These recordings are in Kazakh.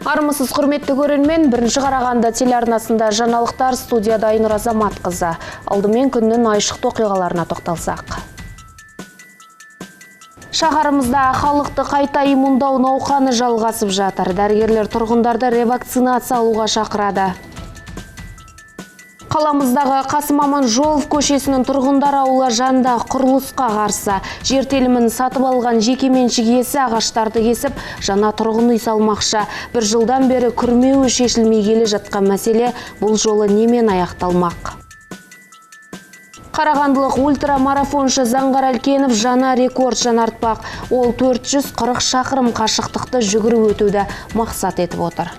Армысыз құрметті көрермен, бірінші Қарағанды телеарнасында жаңалықтар, студияда Айнұр Азаматқызы. Алдымен күннің айшықты оқиғаларына тоқталсақ. Шаһарымызда халықты қайта иммундау науқаны жалғасып жатыр. Дәрігерлер тұрғындарды ревакцинация алуға шақырады. Қаламыздағы Қасым Аманжолов көшесінің тұрғындар ауылы жанында құрылысқа қарсы. Жер телімін сатып алған жекеменшік иесі ағаштарды кесіп, жаңа тұрғын үй салмақшы. Бір жылдан бері күрмеуі шешілмей келе жатқан мәселе бұл жолы немен аяқталмақ? Қарағандылық ультрамарафоншы Заңғар Әлкенов жаңа рекорд жаңартпақ. Ол 440 шақырым қашықтықты жүгіріп өтуді мақсат етіп отыр.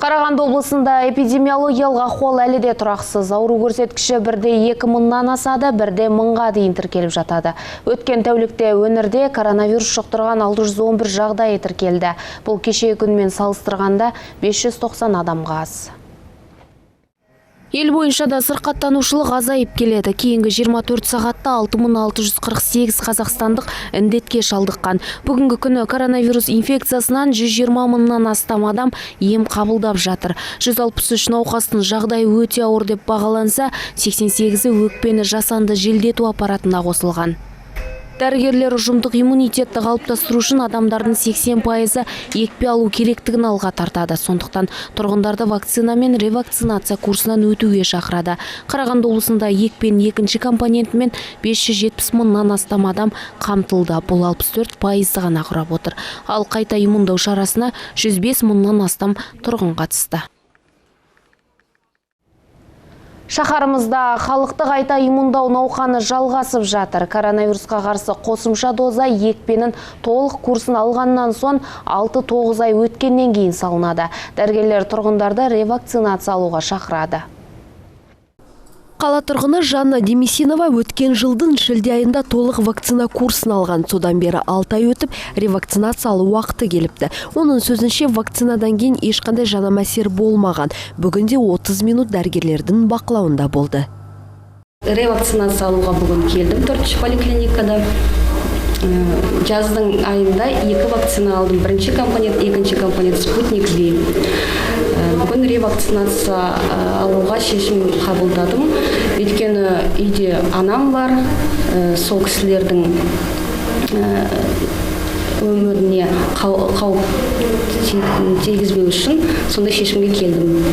Қарағанды облысында эпидемиологиялық ахуал әлі де тұрақсыз. Ауру көрсеткіші бірде 2000-нан асады, бірде 1000-ға дейін тіркеліп жатады. Өткен тәулікте өңірде коронавирус жұқтырған 611 жағдай тіркелді. Бұл кеше күнмен салыстырғанда 590 адамға аз. Ел бойынша да сырқаттанушылық азайып келеді. Кейінгі 24 сағатта 6648 қазақстандық індетке шалдыққан. Бүгінгі күні коронавирус инфекциясынан 120 мыңнан астам адам ем қабылдап жатыр. 163 науқастың жағдайы өте ауыр деп бағаланса, 88-і өкпені жасанды желдету аппаратына қосылған. Дәрігерлер ұжымдық иммунитетті қалыптастыру үшін адамдардың 80%-ы екпе алу керектігін алға тартады. Сондықтан тұрғындарды вакцина мен ревакцинация курсынан өтуге шақырады. Қарағанды облысында екпенің екінші компонентімен 570 мыңнан астам адам қамтылды. Бұл 64% ғана құрап отыр. Ал қайта иммундау шарасына 105 мыңнан астам тұрғын қатысты. Шаһарымызда халықты қайта иммундау науқаны жалғасып жатыр. Коронавирусқа қарсы қосымша доза екпенің толық курсын алғаннан соң 6-9 ай өткеннен кейін салынады. Дәрігерлер тұрғындарды ревакцинация алуға шақырады. Қала тұрғыны Жанна Демесинова өткен жылдың шілде айында толық вакцина курсын алған. Содан бері 6 ай өтіп, ревакцинация алу уақыты келіпті. Оның сөзінше вакцинадан кейін ешқандай жана мәсер болмаған. Бүгінде 30 минут дәрігерлердің бақылауында болды. Ревакцинация алуға бүгін келдім 4-ші поликлиникада. Жаздың айында 2 вакцина алдым. Бірінші компонент, екінші компонент Спутник V. Бүгін ревакцинация алуға шешім қабылдадым. Өйткені үйде анам бар, сол кісілердің өміріне қауіп тигізбеу үшін сондай шешімге келдім.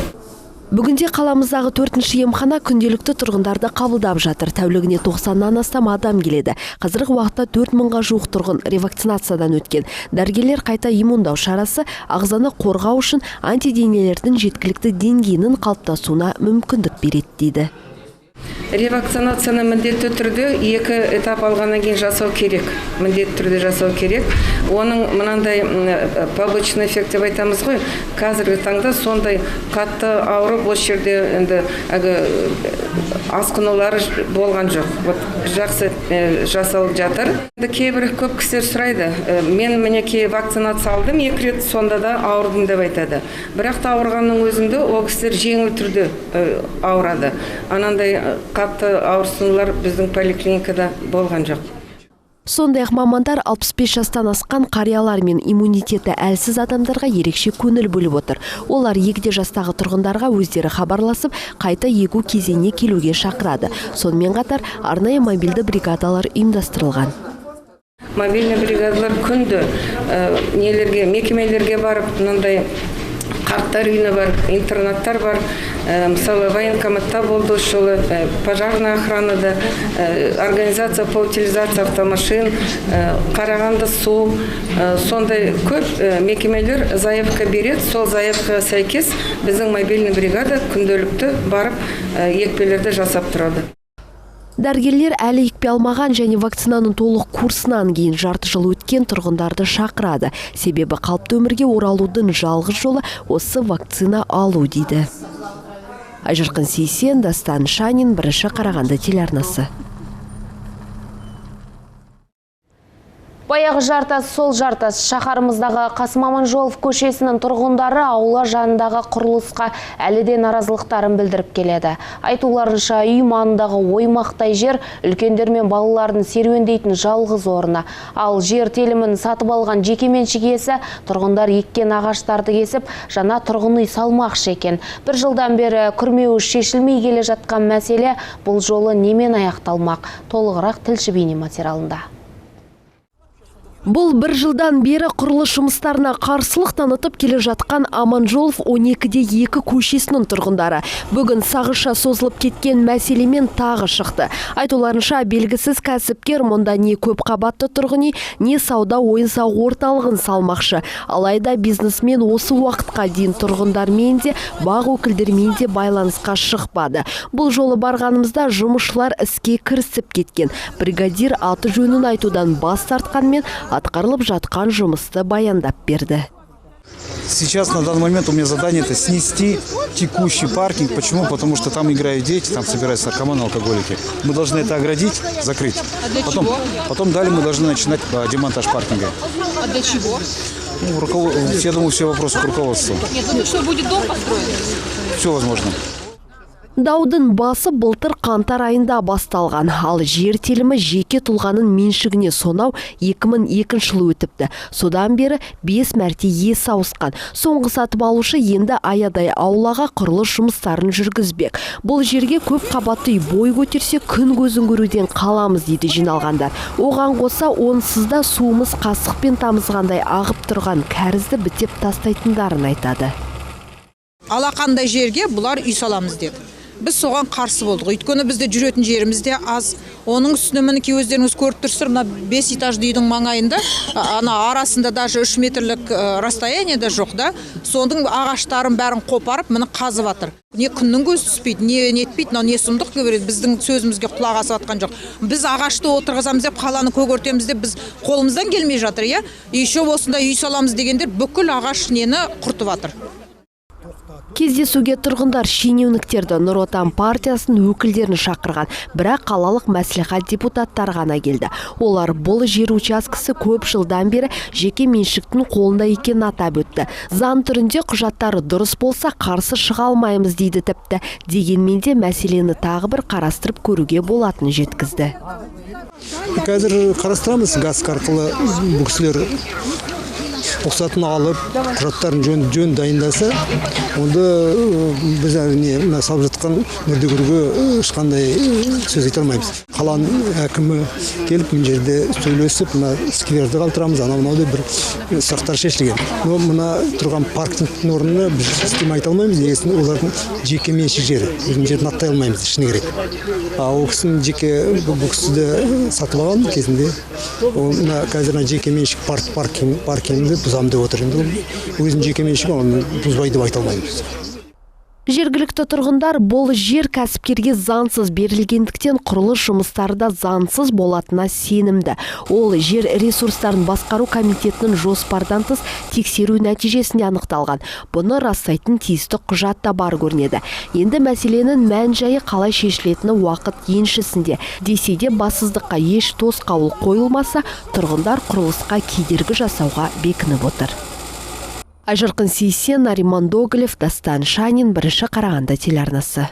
Бүгінде қаламыздағы 4-ші емхана күнделікті тұрғындарды қабылдап жатыр. Тәулігіне 90-нан астам адам келеді. Қазіргі уақытта 4000-ға жуық тұрғын ревакцинациядан өткен. Дәрігерлер қайта иммундау шарасы ағзаны қорғау үшін антиденелердің жеткілікті деңгейінің қалыптасуына мүмкіндік береді дейді. Ревакцинацияны міндетті түрде 2 этап алғаннан кейін жасау керек. Міндетті түрде жасау керек. Оның мынандай побочный эффект деп айтамыз ғой. Қазіргі таңда сондай қатты ауырып осы жерде енді асқынулары болған жоқ. Жақсы жасалып жатыр. Кейбір көп кісілер сұрайды. Мен мінекей вакцинация алдым 2 рет, сонда да ауырдым деп айтады. Бірақ та ауырғанның өзінде ол кісілер жеңіл түрде ауырады. Анандай қатты ауырсынулар біздің поликлиникада болған жоқ. Сондай-ақ мамандар 65 жастан асқан қариялар мен иммунитеті әлсіз адамдарға ерекше көңіл бөліп отыр. Олар егде жастағы тұрғындарға өздері хабарласып, қайта егу кезеңіне келуге шақырады. Сонымен қатар арнайы мобильді бригадалар ұйымдастырылған. Мобильді бригадалар күнді мекемелерге барып, мынандай қарттар үйіне бар, интернаттар бар, мысалы военкоматта болды жолы, пожарная охранада, организация по утилизации автомашин, Қарағанды су, сондай көп мекемелер заявка береді. Сол заявкаға сәйкес біздің мобильный бригада күнделікті барып екпелерді жасап тұрады. Дәрігерлер әлі екпе алмаған және вакцинаның толық курсынан кейін жарты жыл өткен тұрғындарды шақырады. Себебі қалыпты өмірге оралудың жалғыз жолы осы вакцина алу дейді. Айжарқын Сейсен, Дастан Шанин, бірінші Қарағанды телеарнасы. Баяғы жартас, сол жартас. Шаһарымыздағы Қасым Аманжолов көшесінің тұрғындары аула жанындағы құрылысқа әлі де наразылықтарын білдіріп келеді. Айтуларынша үй маңындағы оймақтай жер үлкендер мен балалардың серуендейтін жалғыз орны. Ал жер телімін сатып алған жекеменшік иесі тұрғындар еккен ағаштарды кесіп, жаңа тұрғын үй салмақшы екен. Бір жылдан бері күрмеуі шешілмей келе жатқан мәселе бұл жолы немен аяқталмақ? Толығырақ тілші бейне материалында. Бұл бір жылдан бері құрылыс жұмыстарына қарсылық танытып келе жатқан Аманжолов 12-де 2 көшесінің тұрғындары. Бүгін сағызша созылып кеткен мәселемен тағы шықты. Айтуларынша белгісіз кәсіпкер мұнда не көп қабатты тұрғын үй, не сауда ойын-сауық орталығын салмақшы. Алайда бизнесмен осы уақытқа дейін тұрғындармен де, бақ өкілдермен де байланысқа шықпады. Бұл жолы барғанымызда жұмысшылар іске кірісіп кеткен. Бригадир аты жөнін айтудан бас тартқанмен атқарылып жатқан жұмысты баяндап берді. Сейчас на данный момент у меня задание это снести текущий паркинг. Почему? Потому что там играют дети, там собираются наркоманы, алкоголики. Мы должны это оградить, закрыть. Потом далее мы должны начинать демонтаж паркинга. А для чего? Ну, я думаю, все вопросы к руководству. Нет, ну что, будет дом построен? Все возможно. Даудың басы былтыр қаңтар айында басталған. Ал жер телімі жеке тұлғаның меншігіне сонау 2002 жылы өтіпті. Содан бері 5 мәрте иесі ауысқан. Соңғы сатып алушы енді аядай аулаға құрылыс жұмыстарын жүргізбек. Бұл жерге көп қабатты үй бой көтерсе күн көзін көруден қаламыз дейді жиналғандар. Оған қоса онсыз да суымыз қасықпен тамызғандай ағып тұрған кәрізді бітеп тастайтындарын айтады. Алақандай жерге бұлар үй саламыз деді. Біз соған қарсы болдық. Өйткені бізде жүретін жеріміз де аз. Оның үстіне мінеки өздеріңіз көріп тұрсыздар, мына 5 этажды үйдің маңайында, ана арасында даже 3 метрлік расстояние да жоқ да. Соның ағаштарын бәрін қопарып, міне қазып жатыр. Не күннің көзі түспейді, не нетпейді, не сұмдық көреді. Біздің сөзімізге құлақ асып жатқан жоқ. Біз ағашты отырғызамыз деп, қаланы көгертеміз деп, біз қолымыздан келмей жатыр, иә. Еще осында үй саламыз дегендер бүкіл ағаш нені құртып жатыр. Кездесуге тұрғындар шенеуніктерді Нұр Отан партиясының өкілдерін шақырған, бірақ қалалық мәслихат депутаттары ғана келді. Олар бұл жер учаскесі көп жылдан бері жеке меншіктің қолында екенін атап өтті. Заң түрінде құжаттары дұрыс болса қарсы шыға алмаймыз дейді тіпті. Дегенмен де мәселені тағы бір қарастырып көруге болатынын жеткізді. Қазір қарастырамыз, газ арқылы бұл кісілер рұқсатын алып, құжаттарын жөн дайындаса, онда біз әрине салып жатқан мүрдегерге ешқандай сөз айта алмаймыз. Қаланың әкімі келіп, мына жерде сөйлесіп, мына скверді қалтырамыз, анау деп бір сұрақтар шешілген. Мына тұрған паркингтің орнына біз істеме айта алмаймыз, негізінде олардың жеке меншік жері. Өзінің жерін аттай алмаймыз, ішіне керек. Ол кісінің жеке бұл кісіді сатып алған кезінде, мына қазір жеке меншік паркингді бұзам деп отыр. Енді өзінің жеке меншігі, оны бұзбай деп айта алмаймыз. Жергілікті тұрғындар бұл жер кәсіпкерге заңсыз берілгендіктен құрылыс жұмыстары да заңсыз болатына сенімді. Ол жер ресурстарын басқару комитетінің жоспардан тыс тексеру нәтижесінде анықталған. Бұны растайтын тиісті құжат та бар көрінеді. Енді мәселенің мән-жайы қалай шешілетіні уақыт еншісінде. Десе де бассыздыққа еш тосқауыл қойылмаса, тұрғындар құрылысқа кедергі жасауға бекініп отыр. Айжарқын Сейсен, Нариман Доголев, Дастан Шанин, Бірінші Қарағанды телеарнасы.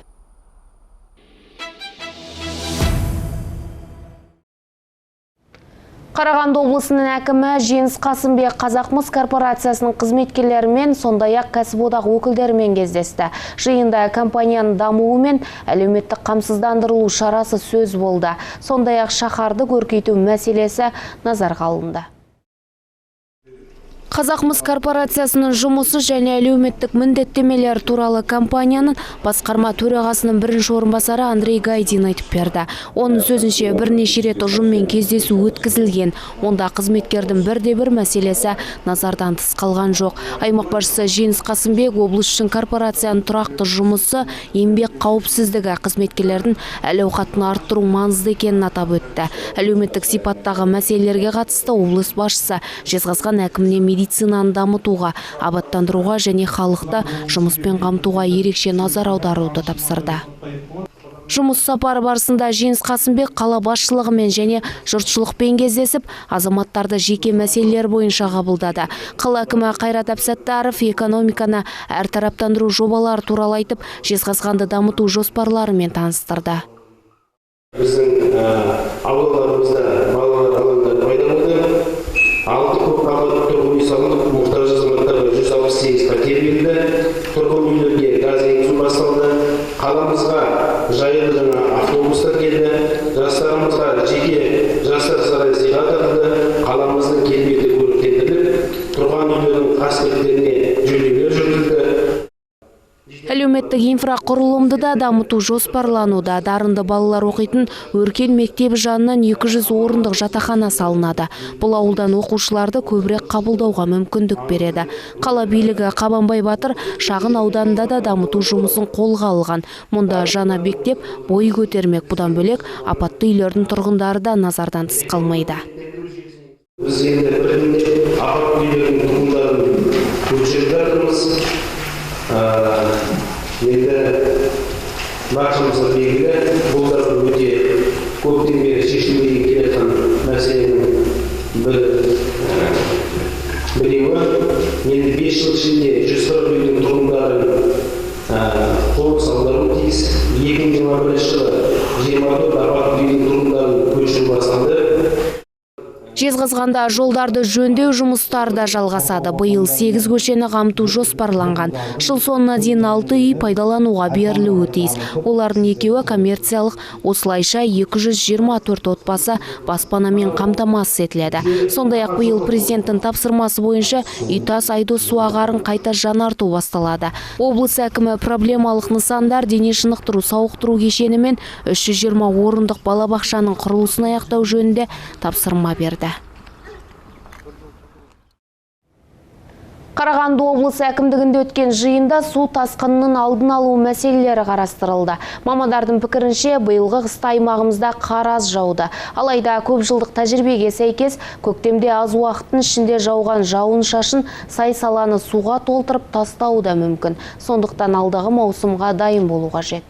Қарағанды облысының әкімі Жеңіс Қасымбек Қазақмыс корпорациясының қызметкерлерімен, сондай-ақ кәсіподақ өкілдерімен кездесті. Жиында компанияның дамуы мен әлеуметтік қамсыздандырылу шарасы сөз болды. Сондай-ақ шаһарды көркейту мәселесі назарға алынды. Қазақмыс корпорациясының жұмысы және әлеуметтік міндеттемелер туралы компанияның басқарма төрағасының бірінші орынбасары Андрей Гайдин айтып берді. Оның сөзінше бірнеше рет ұжыммен кездесу өткізілген. Онда қызметкердің бірде-бір мәселесі назардан тыс қалған жоқ. Аймақ басшысы Жеңіс Қасымбек облыс үшін корпорацияның тұрақты жұмысы, еңбек қауіпсіздігі, қызметкерлердің әл-ауқатын арттыру маңызды екенін атап өтті. Әлеуметтік сипаттағы мәселелерге қатысты облыс басшысы Жезқазған әкіміне медицинаны дамытуға, абаттандыруға және халықты жұмыспен қамтуға ерекше назар аударуды тапсырды. Жұмыс сапары барысында Жеңіс Қасымбек қала басшылығымен және жұртшылықпен кездесіп, азаматтарды жеке мәселелер бойынша қабылдады. Қала әкімі Қайрат Әбсаттаров экономиканы әртараптандыру жобалары туралы айтып, Жезқазғанды дамыту жоспарларымен таныстырды. Біздің ауылдарымызда балалар алаңдары пайда болды. 6 көпқабатты тұрғын үй салынып, мұқтаж азаматтарға 168 пәтер берілді. Тұрғын үйлерге газ енгізу басталды. Қаламызға жайлы жаңа автобустар келді. Жастарымызға жеке жастар сарайы сыйға тартылды. Қаламыздың келбеті көріктендіріліп, тұрған үйлердің қасбеттеріне жөндеулер жүргізілді. Әлеуметтік инфрақұрылымды да дамыту жоспарлануда. Дарынды балалар оқитын өркен мектебі жанынан 200 орындық жатақхана салынады. Бұл ауылдан оқушыларды көбірек қабылдауға мүмкіндік береді. Қала билігі Қабанбай Батыр шағын ауданында да дамыту жұмысын қолға алған. Мұнда жаңа мектеп бой көтермек. Бұдан бөлек апатты үйлердің тұрғындары да назардан тыс қалмайды. Біз енді бірінде апатты үйлердің тұрғындарын көшіріп жатырмыз. Енді баршамызға белгілі, бұл да өте көптен бері шешілмей келе жатқан мәселенің біреуі. Енді 5 жыл ішінде 140 үйдің тұрғындарын қоныс аударуы тиіс. 2021 жылы 24 апатты үйдің тұрғындарын көшіру басталды. Жезқазғанда жолдарды жөндеу жұмыстары да жалғасады. Биыл 8 көшені қамту жоспарланған. Жыл соңына дейін 6 үй пайдалануға берілуі тиіс. Олардың екеуі коммерциялық, осылайша 224 отбасы баспанамен қамтамасыз етіледі. Сондай-ақ биыл президенттің тапсырмасы бойынша Үйтас Айдос су ағарын қайта жаңарту басталады. Облыс әкімі проблемалық нысандар, дене шынықтыру сауықтыру кешені мен 320 орындық балабақшаның құрылысын аяқтау жөнінде тапсырма берді. Қарағанды облысы әкімдігінде өткен жиында су тасқынының алдын алу мәселелері қарастырылды. Мамандардың пікірінше, биылғы қыста аймағымызда қар аз жауды. Алайда көп жылдық тәжірибеге сәйкес, көктемде аз уақыттың ішінде жауған жауын шашын сай-саланы суға толтырып тастауы да мүмкін. Сондықтан алдағы маусымға дайын болу қажет.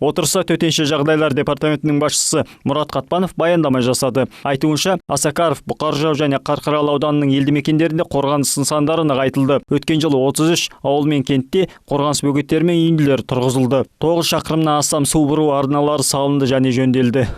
Отырыста төтенше жағдайлар департаментінің басшысы Мұрат Қатпанов баяндама жасады. Айтуынша, Асакаров, Бұқаржау және Қарқаралы ауданының елді мекендерінде қорғаныс нысандары нығайтылды. Өткен жылы 33 ауыл мен кентте қорғаныс бөгеттері мен үйінділер тұрғызылды. 9 шақырымнан астам су бұру арналары салынды және жөнделді.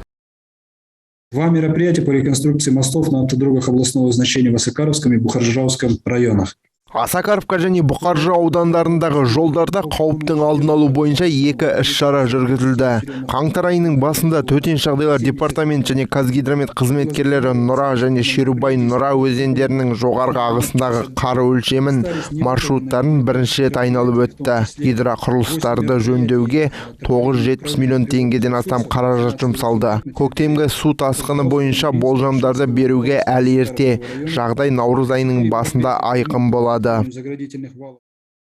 2 мероприятия по реконструкции мостов на автодорогах областного значения в Асакаровском и Бухаржауском районах. Асакаровка және Бұқаржы аудандарындағы жолдарда қауіптің алдын алу бойынша 2 іс-шара жүргізілді. Қаңтар айының басында төтенше жағдайлар департамент және Қазгидромет қызметкерлері Нұра және Шерубай Нұра өзендерінің жоғарғы ағысындағы қар өлшемін маршруттарын бірінші рет айналып өтті. Гидроқұрылыстарды жөндеуге 970 миллион теңгеден астам қаражат жұмсалды. Көктемгі су тасқыны бойынша болжамдарды беруге әлі ерте. Жағдай наурыз айының басында айқын болады.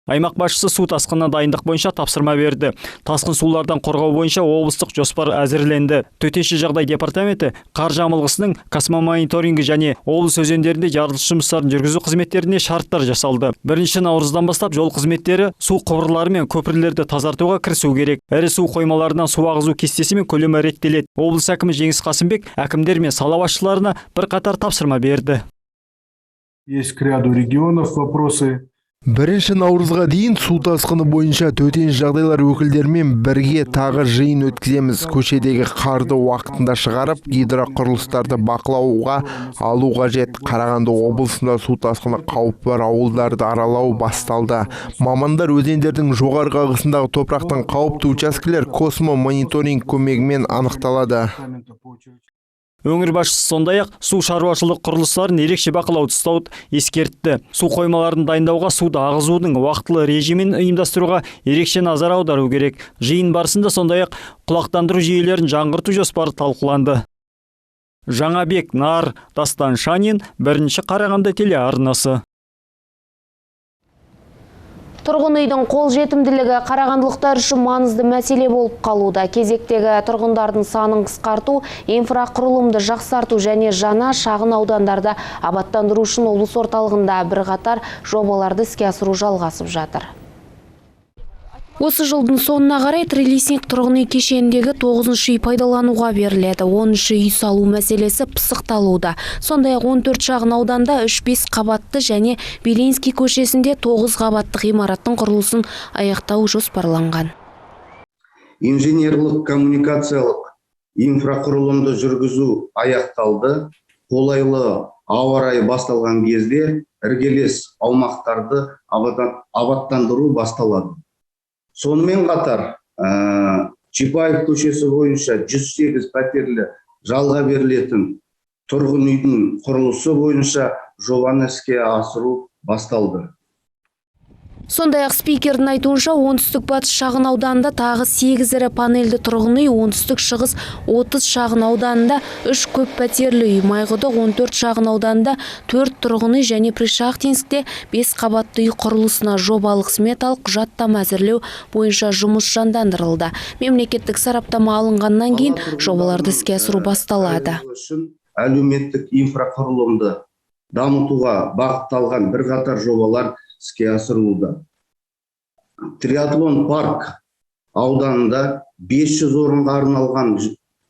Аймақ басшысы су тасқынына дайындық бойынша тапсырма берді. Тасқын сулардан қорғау бойынша облыстық жоспар әзірленді. Төтенше жағдай департаменті қар жамылғысының космомониторингі және облыс өзендерінде жарылыс жұмыстарын жүргізу қызметтеріне шарттар жасалды. 1 наурыздан бастап жол қызметтері су құбырлары мен көпірлерді тазартуға кірісу керек. Ірі су қоймаларынан су ағызу кестесі мен көлемі реттеледі. Облыс әкімі Жеңіс Қасымбек әкімдер мен сала басшыларына бірқатар тапсырма берді. Есть к ряду регионов вопросы. 1 наурызға дейін су тасқыны бойынша төтенше жағдайлар өкілдерімен бірге тағы жиын өткіземіз. Көшедегі қарды уақытында шығарып, гидроқұрылыстарды бақылауға алу қажет. Қарағанды облысында су тасқыны қауіп бар ауылдарды аралау басталды. Мамандар өзендердің жоғарғы ағысындағы топырақтың қауіпті учаскелер космомониторинг көмегімен анықталады. Өңір басшысы сондай-ақ су шаруашылық құрылыстарын ерекше бақылауды ұстауды ескертті. Су қоймаларын дайындауға суды ағызудың уақытылы режимін ұйымдастыруға ерекше назар аудару керек. Жиын барысында сондай-ақ құлақтандыру жүйелерін жаңғырту жоспары талқыланды. Жаңабек Нар, Дастан Шанин, 1 Қарағанды телеарнасы. Тұрғын үйдің қолжетімділігі қарағандылықтар үшін маңызды мәселе болып қалуда. Кезектегі тұрғындардың санын қысқарту, инфрақұрылымды жақсарту және жаңа шағын аудандарда абаттандыру үшін облыс орталығында бірқатар жобаларды іске асыру жалғасып жатыр. Осы жылдың соңына қарай Трилистник тұрғын үй кешеніндегі 9-үй пайдалануға беріледі. 10-шы үй салу мәселесі пысықталуда. Сондай-ақ 14 шағын ауданда 3-5 қабатты және Белинский көшесінде 9 қабатты ғимараттың құрылысын аяқтау жоспарланған. Инженерлік коммуникациялық инфрақұрылымды жүргізу аяқталды. Қолайлы ауа райы басталған кезде іргелес аумақтарды абаттандыру басталады. Сонымен қатар Чапаев көшесі бойынша 108 пәтерлі жалға берілетін тұрғын үйдің құрылысы бойынша жобаны іске асыру басталды. Сондай-ақ спикердің айтуынша оңтүстік батыс шағын ауданында тағы 8 ірі панельді тұрғын үй, оңтүстік шығыс 30 шағын ауданында 3 көп пәтерлі үй, Майқұдық 14 шағын ауданында 4 тұрғын үй және Пришахтинскте 5 қабатты үй құрылысына жобалық сметалық құжаттама әзірлеу бойынша жұмыс жандандырылды. Мемлекеттік сараптама алынғаннан кейін жобаларды іске асыру басталады. Әлеуметтік инфрақұрылымды дамытуға бағытталған бірқатар жобалар іске асырылуда. Триатлон парк ауданында 500 орынға арналған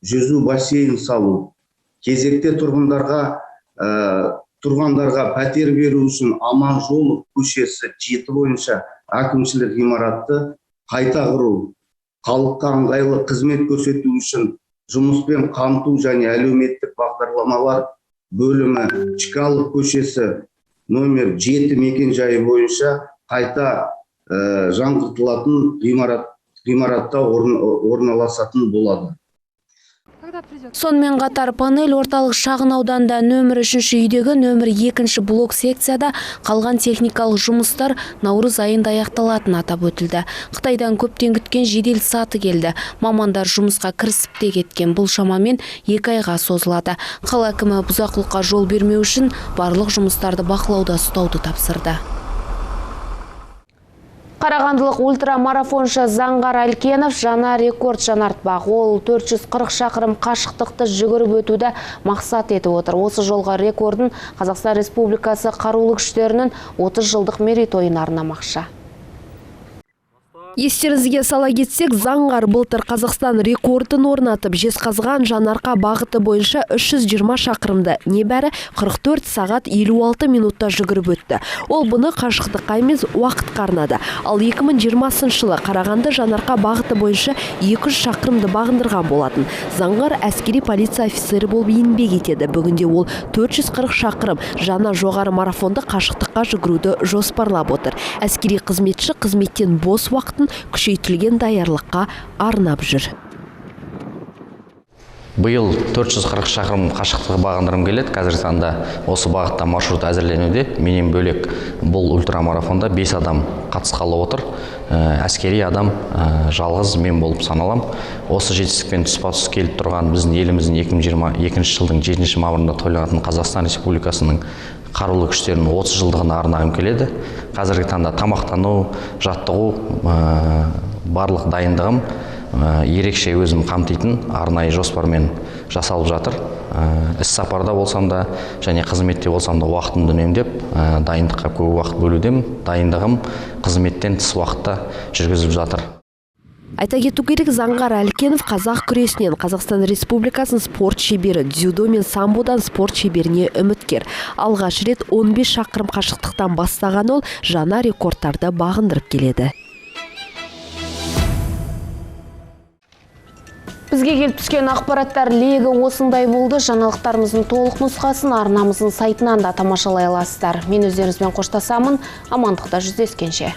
жүзу бассейн салу, кезекте тұрғындарға пәтер беру үшін Аманжолов көшесі 7 бойынша әкімшілік ғимаратты қайта құру, халыққа ыңғайлы қызмет көрсету үшін жұмыспен қамту және әлеуметтік бағдарламалар бөлімі Чкалов көшесі номер 7 мекен жайы бойынша қайта жаңғыртылатын ғимаратта орналасатын болады. Сонымен қатар панель орталық шағын ауданда нөмір 3-ші үйдегі нөмір 2-ші блок секцияда қалған техникалық жұмыстар наурыз айында аяқталатыны атап өтілді. Қытайдан көптен күткен жедел саты келді. Мамандар жұмысқа кірісіп те кеткен. Бұл шамамен 2 айға созылады. Қала әкімі бұзақылыққа жол бермеу үшін барлық жұмыстарды бақылауда ұстауды тапсырды. Қарағандылық ультрамарафоншы Заңғар Әлкенов жаңа рекорд жаңартпақ. Ол 440 шақырым қашықтықты жүгіріп өтуді мақсат етіп отыр. Осы жолға рекордын Қазақстан Республикасы қарулы күштерінің 30 жылдық мерейтойына арнамақшы. Естеріңізге сала кетсек, Заңғар былтыр Қазақстан рекордын орнатып, Жезқазған Жанарқа бағыты бойынша 320 шақырымды небәрі 44 сағат 56 минутта жүгіріп өтті. Ол бұны қашықтыққа емес уақытқа арнады. Ал 2020 жылы Қарағанды Жанарқа бағыты бойынша 200 шақырымды бағындырған болатын. Заңғар әскери полиция офицері болып еңбек етеді. Бүгінде ол 440 шақырым жаңа жоғары марафонды қашықтыққа жүгіруді жоспарлап отыр. Әскери қызметші қызметтен бос уақыт күшейтілген даярлыққа арнап жүр. Биыл 440 шақырым қашықтығы бағындырым келеді. Қазіргі таңда осы бағытта маршрут әзірленуде. Менен бөлек бұл ультрамарафонда 5 адам қатысқалы отыр. Әскери адам жалғыз мен болып саналам. Осы жетістікпен тұспа-тұс келіп тұрған біздің еліміздің 2022 жылдың 7 мамырында тойланатын Қазақстан Республикасының қарулы күштерінің 30 жылдығына арнағым келеді. Қазіргі таңда тамақтану, жаттығу, барлық дайындығым ерекше өзім қамтитын арнайы жоспармен жасалып жатыр. Іс сапарда болсам да және қызметте болсам да уақытымды үнемдеп, дайындыққа көп уақыт бөлудем. Дайындығым қызметтен тыс уақытта жүргізіліп жатыр. Айта кету керек, Заңғар Әлкенов қазақ күресінен Қазақстан Республикасының спорт шебері, дзюдо мен самбодан спорт шеберіне үміткер. Алғаш рет 15 шақырым қашықтықтан бастаған ол жаңа рекордтарды бағындырып келеді. Бізге келіп түскен ақпараттар легі осындай болды. Жаңалықтарымыздың толық нұсқасын арнамыздың сайтынан да тамашалай аласыздар. Мен өздеріңізбен қоштасамын. Амандықта жүздескенше.